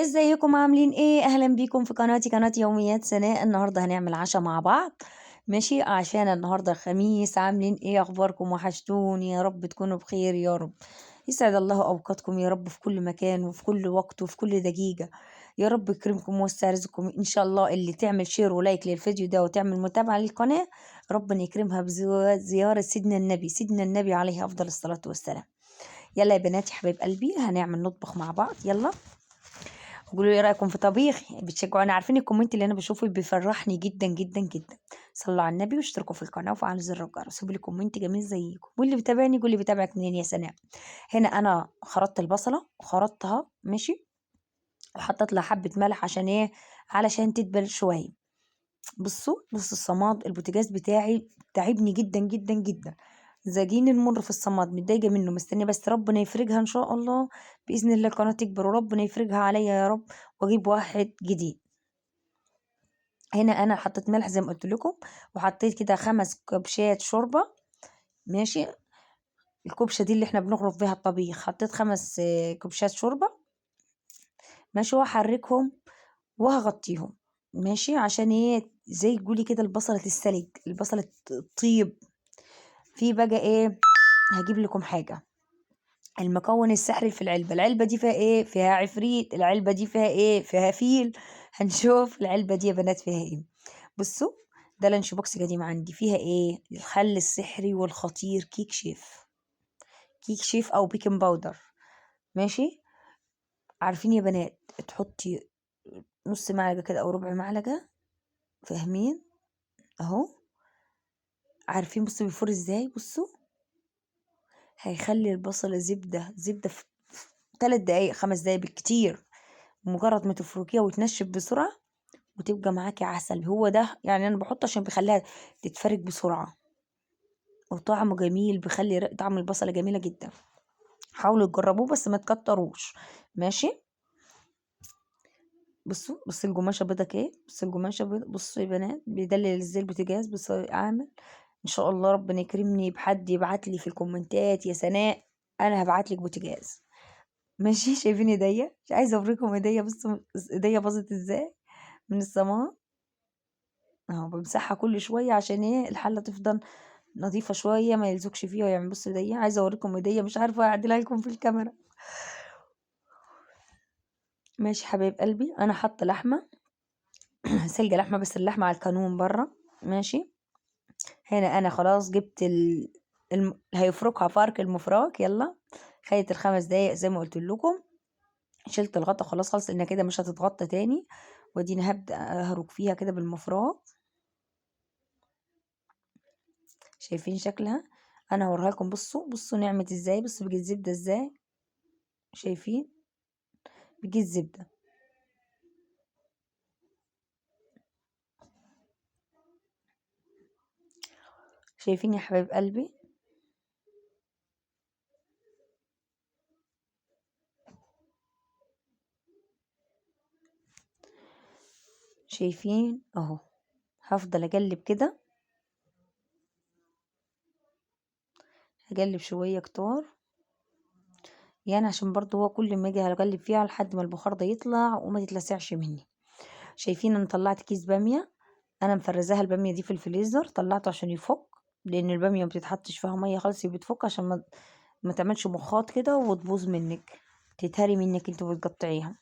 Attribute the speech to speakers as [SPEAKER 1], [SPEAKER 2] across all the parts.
[SPEAKER 1] ازيكم عاملين ايه؟ اهلا بيكم في قناتي، قناة يوميات سناء. النهارده هنعمل عشاء مع بعض. ماشي، عشان النهارده الخميس. عاملين ايه؟ اخباركم؟ وحشتوني، يا رب تكونوا بخير يا رب. يسعد الله اوقاتكم يا رب، في كل مكان وفي كل وقت وفي كل دقيقة. يا رب يكرمكم ويوسع رزقكم ان شاء الله. اللي تعمل شير ولايك للفيديو ده وتعمل متابعة للقناة، ربنا يكرمها بزيارة سيدنا النبي عليه افضل الصلاة والسلام. يلا يا بناتي حبايب قلبي، هنعمل نطبخ مع بعض. يلا قولوا لي ايه رايكم في طبيخي، بتشجعوني. عارفين الكومنت اللي انا بشوفه بيفرحني جدا جدا جدا. صلوا على النبي واشتركوا في القناه وفعلوا زر الجرس، سيبوا لي كومنت جميل زيكم. واللي بيتابعني قول لي بيتابعك منين يا سناء. هنا انا خرطت البصله وخرطتها ماشي، وحطيت لها حبه ملح عشان ايه؟ علشان تدبل شويه. بصوا الصماد البوتاجاز بتاعي تعبني جدا جدا جدا. زاجين المر في الصماد، متضايقه منه، مستنيه بس ربنا يفرجها ان شاء الله. باذن الله القناه تكبر وربنا يفرجها عليا يا رب، واجيب واحد جديد. هنا انا حطيت ملح زي ما قلت لكم، وحطيت كده 5 كوبشات شوربه. ماشي، الكوبشه دي اللي احنا بنغرف بيها الطبيخ. حطيت 5 كوبشات شوربه. ماشي، وهحركهم وهغطيهم. ماشي، عشان ايه؟ زي تقولي كده البصله تتسلق، البصله تطيب. في بقى ايه؟ هجيب لكم حاجه. المكون السحري في العلبه دي فيها ايه؟ فيها عفريت. العلبه دي فيها ايه؟ فيها فيل. هنشوف العلبه دي يا بنات فيها ايه. بصوا، ده لانش بوكس قديم عندي. فيها ايه؟ الخل السحري والخطير كيك شيف. كيك شيف او بيكنج باودر. ماشي، عارفين يا بنات تحطي نص معلقه كده او ربع معلقه. فاهمين؟ اهو. عارفين بصوا بيفور ازاي؟ بصوا، هيخلي البصلة زبدة في 3 دقايق 5 دقايق بالكتير. مجرد ما تفركيها وتنشف بسرعة وتبقى معاكي عسل. هو ده يعني انا بحطه عشان بيخليها تتفرك بسرعة، وطعمه جميل، بيخلي طعم البصلة جميلة جدا. حاولوا تجربوه بس ما تكتروش. ماشي، بصوا القماشة بيضة ايه. بصوا القماشة بيضة. بصوا يا بنات بيدلل ازاي البوتاجاز. بصوا اعمل ان شاء الله ربنا يكرمني بحد يبعت لي في الكومنتات يا سناء، انا هبعت لك بوتاجاز. ماشي، شايفين ايديا؟ مش عايزه اوريكم ايديا. بصوا ايديا باظت ازاي من الصمام. اهو بمسحها كل شويه عشان ايه؟ الحله تفضل نظيفه شويه، ما يلزقش فيها. يعني بصوا ايديا، عايزه اوريكم ايديا مش عارفه اعدلها لكم في الكاميرا. ماشي حبايب قلبي، انا حاطه لحمه سلقه لحمه، بس اللحمه على الكانون بره. ماشي، هنا انا خلاص جبت هيفركها فرك المفراك. يلا، خدت ال5 دقايق زي ما قلت لكم. شلت الغطا خلاص، خلص لانها كده مش هتتغطى تاني. واديني هبدأ اهرك فيها كده بالمفراك. شايفين شكلها؟ انا هوريها لكم. بصوا نعمت ازاي. بصوا بيجي الزبدة ازاي. شايفين؟ بيجي الزبدة. شايفين يا حبايب قلبي؟ شايفين اهو. هفضل اقلب كده، هقلب شوية كتار، يعني عشان برضو هو كل ما اجي هقلب فيها لحد ما البخار ده يطلع وما تتلسعش مني. شايفين؟ انا طلعت كيس بامية. انا مفرزاها البامية دي في الفريزر، طلعته عشان يفك. لان البامية ما بتتحطش فيها مية خالص، بتفك عشان ما تعملش مخاط كده وتبوظ منك، تتهري منك انت بتقطعيها.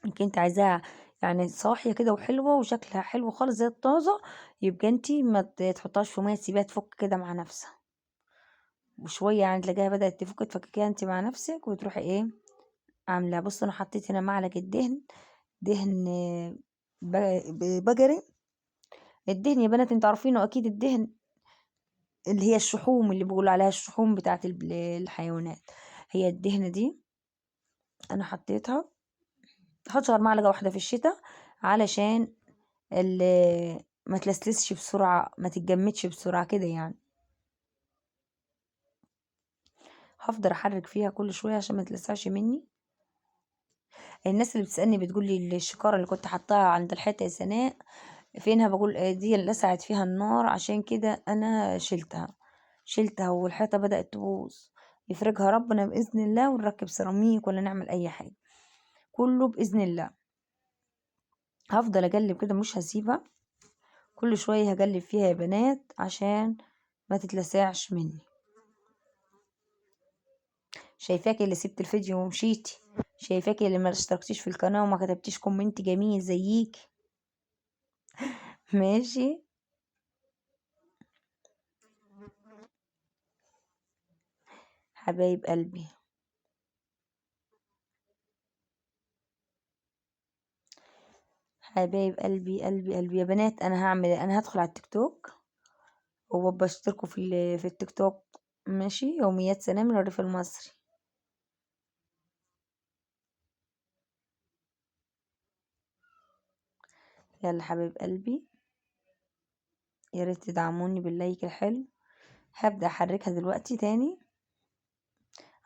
[SPEAKER 1] انك انت عايزاها يعني صاحية كده وحلوة وشكلها حلو خالص زي الطازة، يبقى انت ما تحطهاش في مية، تسيبيها تفك كده مع نفسها. وشوية يعني تلاقيها بدأت تفك، تفككيها انت مع نفسك وتروحي ايه عاملة. بص انا حطيت هنا معلقة دهن بقري. الدهن يا بنات انتوا عارفينه اكيد، الدهن اللي هي الشحوم، اللي بيقولوا عليها الشحوم بتاعت الحيوانات. هي الدهنة دي انا حطيتها. تحط غير معلقة واحدة في الشتاء علشان ما تلسلسش بسرعة، ما تتجمدش بسرعة كده يعني. هفضل احرك فيها كل شوية عشان ما تلسعش مني. الناس اللي بتسألني بتقول لي الشكارة اللي كنت حطاها عند الحيطة يا سناء فينها؟ بقول دي اللي لسعت فيها النار، عشان كده انا شلتها والحيطة بدأت تبوظ. يفرجها ربنا بإذن الله، ونركب سيراميك ولا نعمل أي حاجة، كله بإذن الله. هفضل أقلب كده مش هسيبها، كل شوية هقلب فيها يا بنات عشان ما تتلسعش مني. شايفاكي اللي سبت الفيديو ومشيتي، شايفاكي اللي ما اشتركتيش في القناة وما كتبتيش كومنت جميل زيك. ماشي حبايب قلبي، حبايب قلبي قلبي قلبي يا بنات. انا هدخل على التيك توك وبشتركوا في التيك توك. ماشي، يوميات سنة من الريف المصري. يلا حبايب قلبي، يا ريت تدعموني باللايك الحلو. هبدأ احركها دلوقتي تاني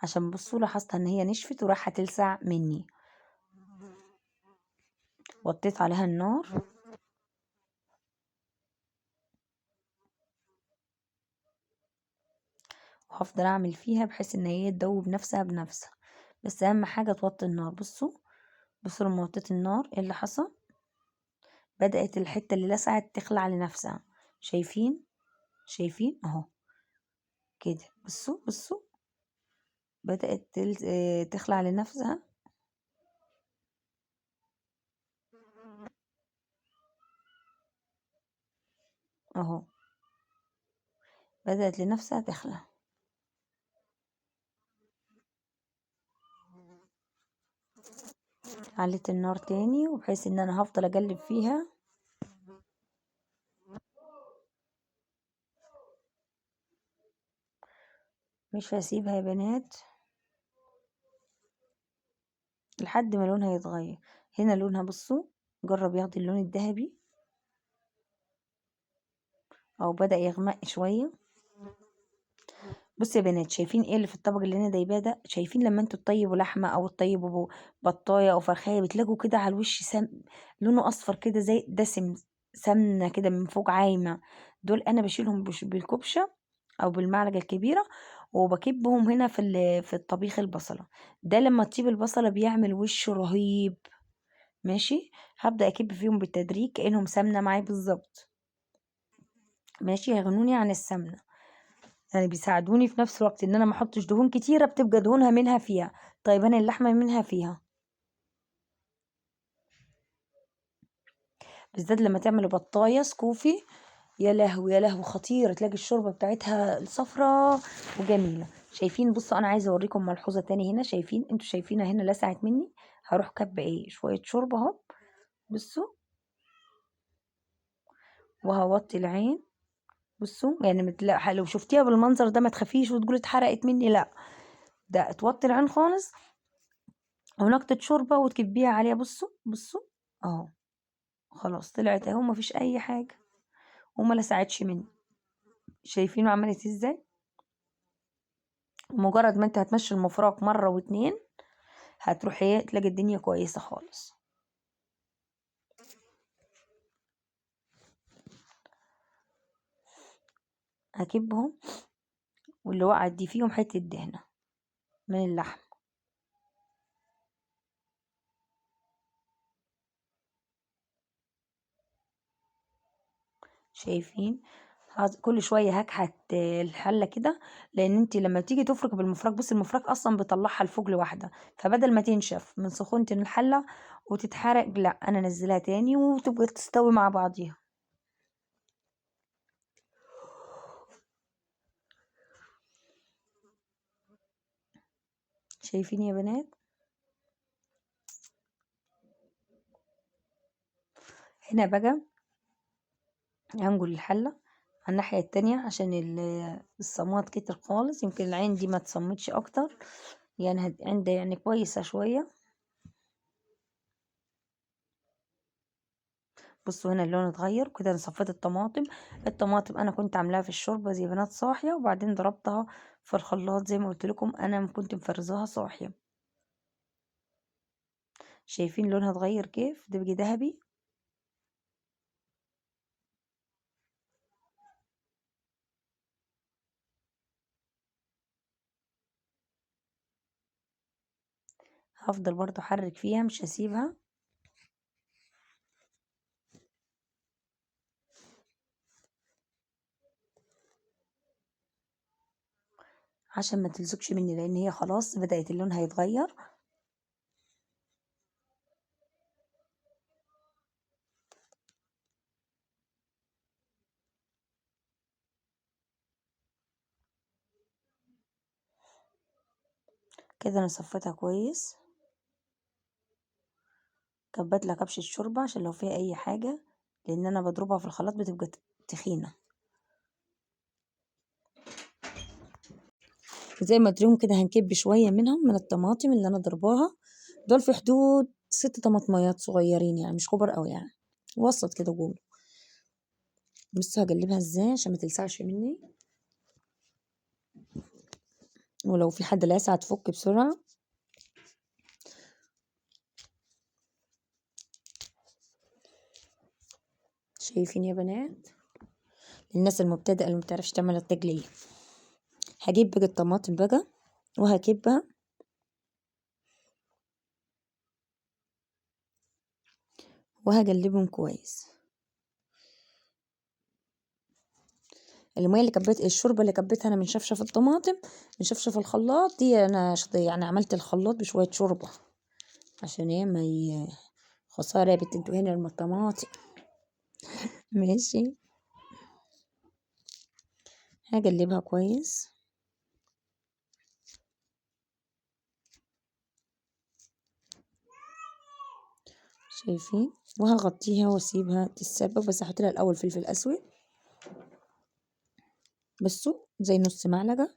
[SPEAKER 1] عشان بصوا لاحظت ان هي نشفت وراح تلسع مني. وطيت عليها النار وهفضل اعمل فيها بحيث ان هي تدوب نفسها بنفسها، بس اهم حاجة توطي النار. بصوا لما وطيت النار ايه اللي حصل، بدأت الحتة اللي لسعت تخلع لنفسها. شايفين اهو كده. بصوا بدأت تخلع لنفسها اهو، بدأت لنفسها تخلع. عليت النار تاني وبحيث ان انا هفضل اقلب فيها. مش هسيبها يا بنات لحد ما لونها يتغير. هنا لونها بصوا، جرب ياخد اللون الذهبي او بدأ يغمق شوية. بصوا يا بنات، شايفين ايه اللي في الطبق اللي انا دايباه ده؟ شايفين لما انتوا تطيبوا لحمه او تطيبوا بطايه او فرخايه بتلاقوا كده على الوش لونه اصفر كده زي دسم، سمنه كده من فوق عايمه. دول انا بشيلهم بالكبشه او بالمعلقه الكبيره وبكبهم هنا في الطبيخ البصله. ده لما تطيب البصله بيعمل وش رهيب. ماشي، هبدا اكب فيهم بالتدريج كانهم سمنه معايا بالظبط. ماشي، هيغنوني عن السمنه، يعني بيساعدوني في نفس الوقت ان انا ما احطش دهون كتيره بتبقى دهونها منها فيها. طيب انا اللحمه منها فيها، بالذات لما تعملوا بطايه سكوفي، يا لهوي يا لهوي خطيره، تلاقي الشوربه بتاعتها صفراء وجميله. شايفين؟ بصوا انا عايزه اوريكم ملحوظه تاني هنا. شايفين؟ انتوا شايفينها هنا لسعت مني، هروح كبه ايه شويه شوربه اهو. بصوا، وهوطي العين. بصوا يعني لو شفتيها بالمنظر ده ما تخافيش وتقولي اتحرقت مني، لا، ده توطي العين خالص ونقطة شوربة وتكبيها عليها. بصوا اهو، خلاص طلعت اهو، مفيش اي حاجة وما لسعتش مني. شايفين عملت ازاي؟ مجرد ما انت هتمشي المفرق مرة واتنين هتروحي تلاقي الدنيا كويسة خالص. هكبهم، واللي وقعت دي فيهم حتة دهنة من اللحم. شايفين؟ كل شويه هكحت الحله كده، لان انت لما بتيجي تفرك بالمفرك، بص المفرك اصلا بيطلعها لفوق لوحدها، فبدل ما تنشف من سخونه الحله وتتحرق، لا انا انزلها تاني وتبقى تستوي مع بعضيها. شايفين يا بنات؟ هنا بقى هنقول الحله على الناحيه التانية عشان الصمات كتر خالص، يمكن العين دي ما تصمتش اكتر، يعني عندها يعني كويسه شويه. بصوا هنا اللون اتغير كده. انا صفيت الطماطم انا كنت عاملاها في الشوربه زي بنات صاحيه، وبعدين ضربتها في الخلاط زي ما قلت لكم، انا كنت مفرزاها صاحيه. شايفين لونها اتغير كيف؟ ده بقى ذهبي. هفضل برضو احرك فيها، مش هسيبها عشان ما تلزقش مني، لان هي خلاص بدأت اللون هيتغير. كده انا صفيتها كويس، كبت لها كبش الشوربة عشان لو فيها اي حاجة، لان انا بضربها في الخلاط بتبقى تخينة. زي ما تريهم كده هنكب شوية منهم من الطماطم اللي انا ضرباها، دول في حدود 6 طماطميات صغيرين يعني، مش كبر قوي يعني، وسط كده جول. بس هقلبها ازاي عشان ما تلسعش مني، ولو في حد لاسع تفك بسرعة. شايفين يا بنات؟ الناس المبتدئة اللي متعرفش تعمل التقلية. هجيب بقى الطماطم بقى وهكبها، وهقلبهم كويس. المية اللي كبيت الشوربة اللي كبيتها انا من شفشف الطماطم، من شفشف الخلاط دي، انا يعني عملت الخلاط بشوية شوربة عشان ايه ما خسارة يا بنت انتوا هنا الطماطم. ماشي، هقلبها كويس. شايفين؟ وهغطيها واسيبها تتسبك، بس هحط لها الاول فلفل اسود بصوا زي نص معلقة،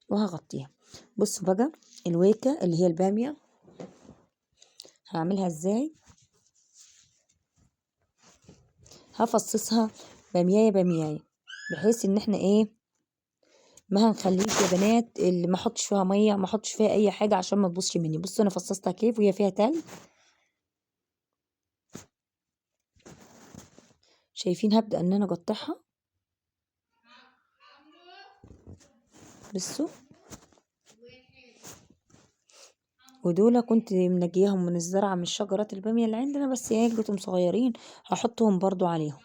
[SPEAKER 1] وهغطيها. بصوا بقى الويكة اللي هي البامية هعملها ازاي. هفصصها باميايه باميايه، بحيث ان احنا ايه، ما هنخليش يا بنات اللي ما احطش فيها ميه، ما احطش فيها اي حاجه عشان ما تبوظش مني. بصوا انا فصصتها كيف وهي فيها تلج. شايفين؟ هبدأ ان انا اقطعها بصوا. ودول كنت منجيهم من الزرعه من شجرات الباميه اللي عندنا، بس ايه لقيتهم صغيرين هحطهم برضو عليهم.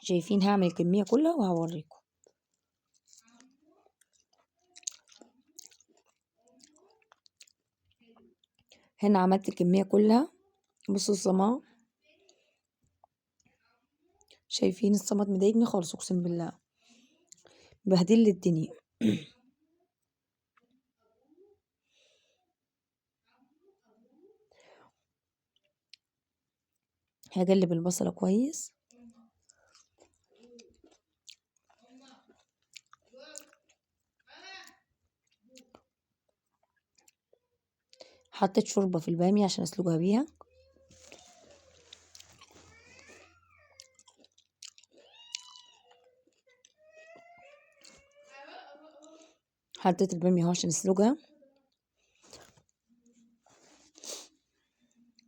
[SPEAKER 1] شايفين؟ هعمل الكميه كلها وهوريكم. هنا عملت الكميه كلها. بصوا الصمام، شايفين الصمت مضايقني خالص اقسم بالله، بهدل لي الدنيا. هقلب البصله كويس. حطيت شوربه في الباميه عشان اسلقها بيها. حطيت الباميه اهو عشان اسلقها.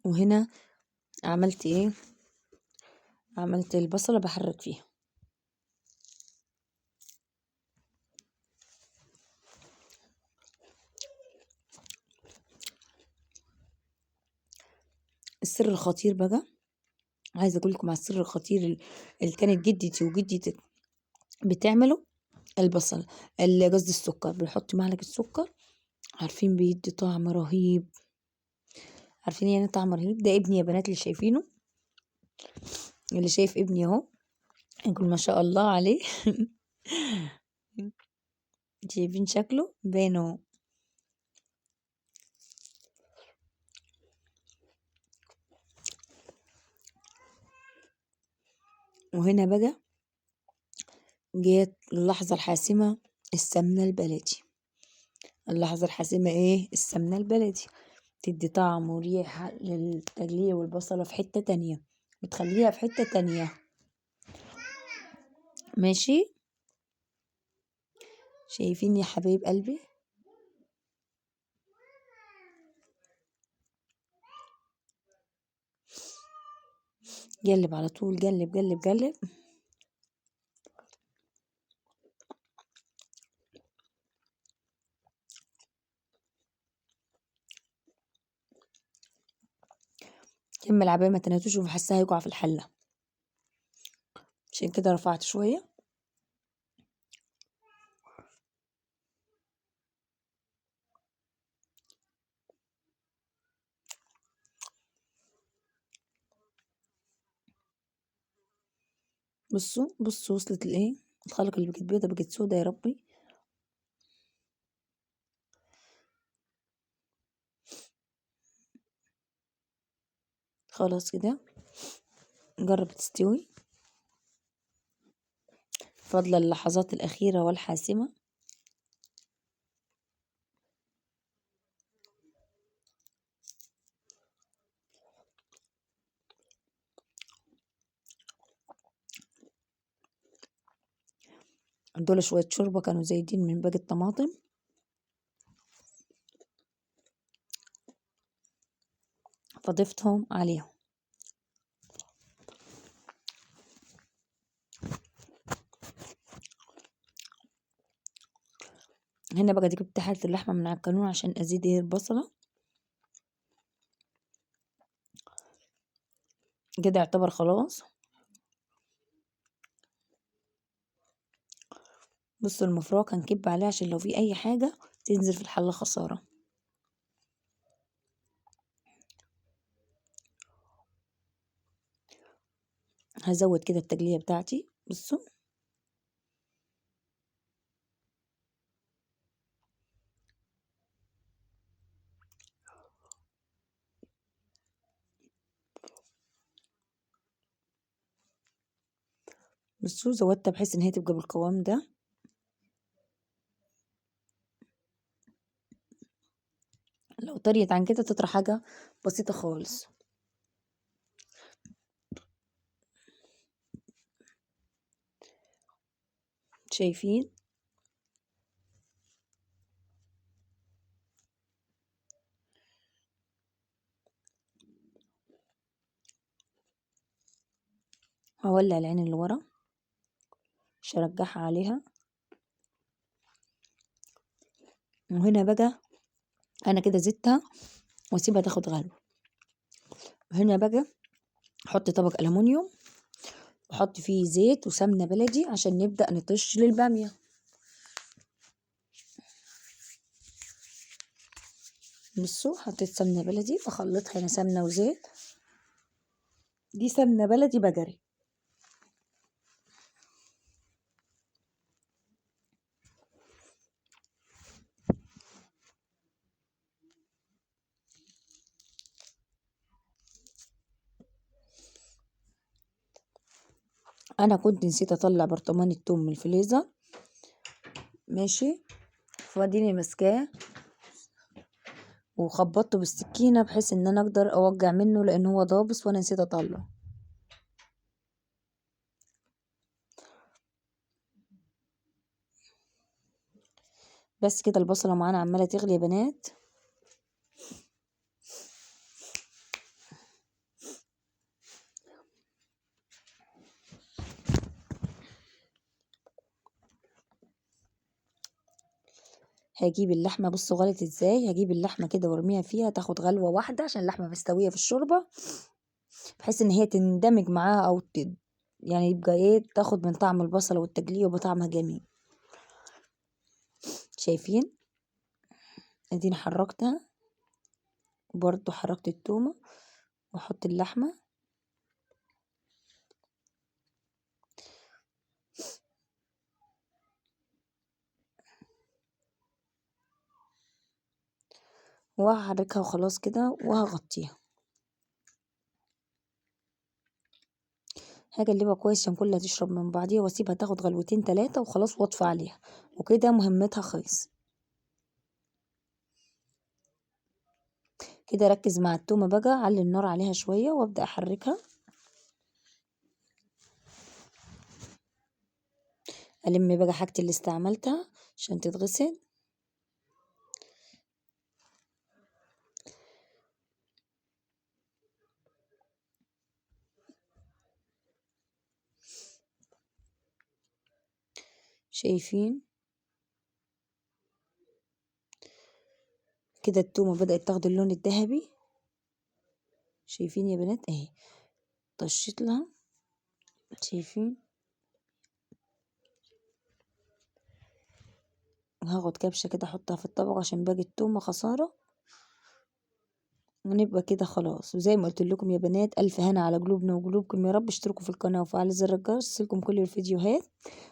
[SPEAKER 1] وهنا عملت ايه، عملت البصله بحرك فيها. السر الخطير بقى، عايزه اقول لكم على السر الخطير اللي كانت جدتي وجدتي بتعمله. البصل، قصدي السكر، بنحط معلقه سكر، عارفين بيدي طعم رهيب. عارفين يعني طعم رهيب؟ ده ابني يا بنات اللي شايفينه، اللي شايف ابني اهو يقول ما شاء الله عليه. شايفين شكله باين اهو. وهنا بقى جت اللحظة الحاسمة، السمنة البلدي. اللحظة الحاسمة ايه؟ السمنة البلدي تدي طعم وريحة للتقلية والبصلة في حتة تانية، بتخليها في حتة تانية. ماشي؟ شايفين يا حبايب قلبي؟ قلب على طول، قلب قلب قلب. كمل عبال ما تنهتوش وحاساها هيقع في الحلة، عشان كده رفعت شوية. بصوا بصوا وصلت لايه، الخلق اللي بقت بيضة بقت سودا يا ربي. خلاص كده جرب تستوي، فضل اللحظات الأخيرة والحاسمة. دول شوية شوربة كانوا زايدين من باقي الطماطم، فضفتهم عليهم. هنا بقى جبت حالة اللحمة من على القانون عشان أزيد ايه البصلة. كده يعتبر خلاص. بصوا المفروض هنكب عليه عشان لو في أي حاجة تنزل في الحلة خسارة. هزود كده التقلية بتاعتي. بصوا بصوا زودتها بحيث ان هي تبقى بالقوام ده. لو طريت عن كده تطرح حاجة بسيطة خالص. شايفين؟ هولع العين اللي ورا عشان ارجعها عليها. وهنا بقى انا كده زدتها واسيبها تاخد غلوة. هنا بقى احط طبق ألمونيوم واحط فيه زيت وسمنة بلدي عشان نبدأ نطش للبامية. بصوا حطيت سمنة بلدي بخلطها هنا سمنة وزيت. دي سمنة بلدي بقري. انا كنت نسيت اطلع برطمان التوم من الفريزر، ماشي، فاديني ماسكاه وخبطته بالسكينة بحيث ان انا اقدر اوجع منه لان هو ضابس وانا نسيت اطلعه. بس كده البصلة معانا عمالة تغلي يا بنات. هجيب اللحمة، بصوا غلت ازاي، هجيب اللحمة كده وارميها فيها تاخد غلوة واحدة عشان اللحمة مستوية في الشوربة، بحيث ان هي تندمج معاها او يعني يبقى ايه تاخد من طعم البصلة والتقلية ويبقى طعمها جميل. شايفين؟ اديني حركتها، برضو حركت التومة واحط اللحمة. وهحركها وخلاص كده وهغطيها. هقلبها كويس عشان كلها تشرب من بعضيها واسيبها تاخد غلوتين 3 وخلاص واطفي عليها، وكده مهمتها خلص. كده ركز مع التومة بقى، علي النار عليها شوية وابدأ احركها. الم بقى حاجتي اللي استعملتها عشان تتغسل. شايفين كده التومة بدأت تاخد اللون الذهبي. شايفين يا بنات اهي، طشيت لها. شايفين، وهاخد كبشة كده احطها في الطبق عشان باقي التومة خسارة. ونبقى كده خلاص. وزي ما قلت لكم يا بنات، الف هنا على قلوبنا وقلوبكم يا رب. اشتركوا في القناة وفعلوا زر الجرس يوصلكم كل الفيديوهات.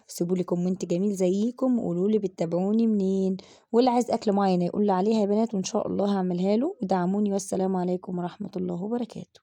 [SPEAKER 1] سيبوا لي كومنت جميل زيكم وقولوا لي بتتابعوني منين، واللي عايز اكل معينة يقول لي عليها يا بنات، وان شاء الله هعملها له. ودعموني، والسلام عليكم ورحمة الله وبركاته.